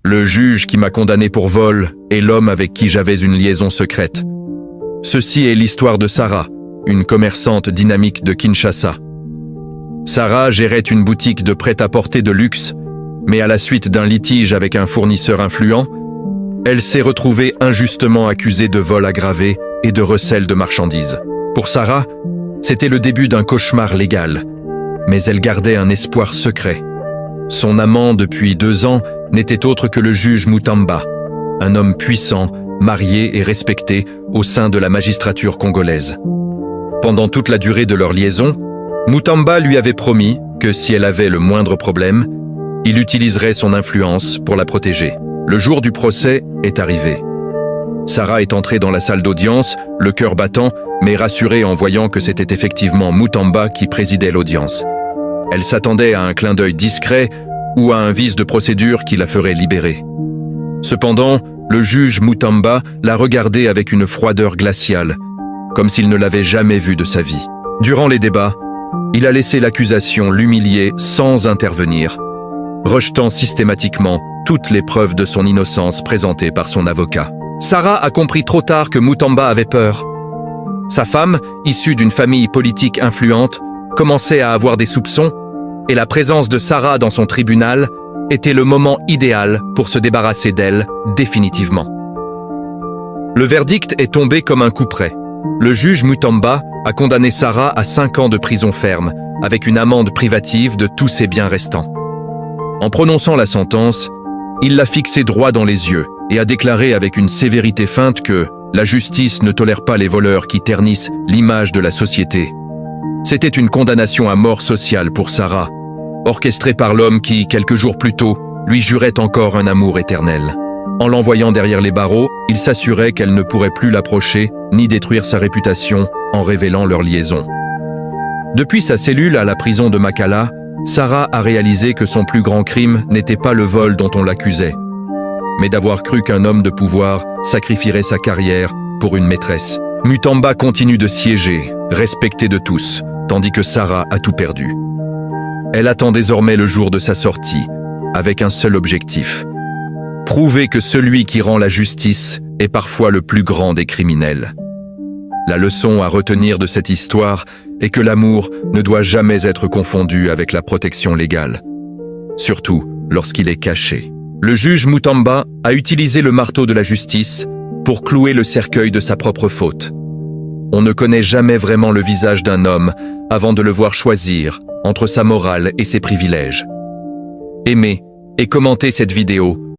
Le juge qui m'a condamné pour vol est l'homme avec qui j'avais une liaison secrète. Ceci est l'histoire de Sarah, une commerçante dynamique de Kinshasa. Sarah gérait une boutique de prêt-à-porter de luxe, mais à la suite d'un litige avec un fournisseur influent, elle s'est retrouvée injustement accusée de vol aggravé et de recel de marchandises. Pour Sarah, c'était le début d'un cauchemar légal, mais elle gardait un espoir secret. Son amant depuis 2 ans n'était autre que le juge Mutamba, un homme puissant, marié et respecté au sein de la magistrature congolaise. Pendant toute la durée de leur liaison, Mutamba lui avait promis que si elle avait le moindre problème, il utiliserait son influence pour la protéger. Le jour du procès est arrivé. Sarah est entrée dans la salle d'audience, le cœur battant, mais rassurée en voyant que c'était effectivement Mutamba qui présidait l'audience. Elle s'attendait à un clin d'œil discret ou à un vice de procédure qui la ferait libérer. Cependant, le juge Mutamba l'a regardée avec une froideur glaciale, comme s'il ne l'avait jamais vue de sa vie. Durant les débats, il a laissé l'accusation l'humilier sans intervenir, rejetant systématiquement toutes les preuves de son innocence présentées par son avocat. Sarah a compris trop tard que Mutamba avait peur. Sa femme, issue d'une famille politique influente, commençait à avoir des soupçons, et la présence de Sarah dans son tribunal était le moment idéal pour se débarrasser d'elle définitivement. Le verdict est tombé comme un coup près. Le juge Mutamba a condamné Sarah à 5 ans de prison ferme, avec une amende privative de tous ses biens restants. En prononçant la sentence, il l'a fixée droit dans les yeux et a déclaré avec une sévérité feinte que la justice ne tolère pas les voleurs qui ternissent l'image de la société. C'était une condamnation à mort sociale pour Sarah, orchestrée par l'homme qui, quelques jours plus tôt, lui jurait encore un amour éternel. En l'envoyant derrière les barreaux, il s'assurait qu'elle ne pourrait plus l'approcher ni détruire sa réputation en révélant leur liaison. Depuis sa cellule à la prison de Makala, Sarah a réalisé que son plus grand crime n'était pas le vol dont on l'accusait, mais d'avoir cru qu'un homme de pouvoir sacrifierait sa carrière pour une maîtresse. Mutamba continue de siéger, respecté de tous, tandis que Sarah a tout perdu. Elle attend désormais le jour de sa sortie, avec un seul objectif: prouver que celui qui rend la justice est parfois le plus grand des criminels. La leçon à retenir de cette histoire est que l'amour ne doit jamais être confondu avec la protection légale, surtout lorsqu'il est caché. Le juge Mutamba a utilisé le marteau de la justice pour clouer le cercueil de sa propre faute. On ne connaît jamais vraiment le visage d'un homme avant de le voir choisir entre sa morale et ses privilèges. Aimez et commentez cette vidéo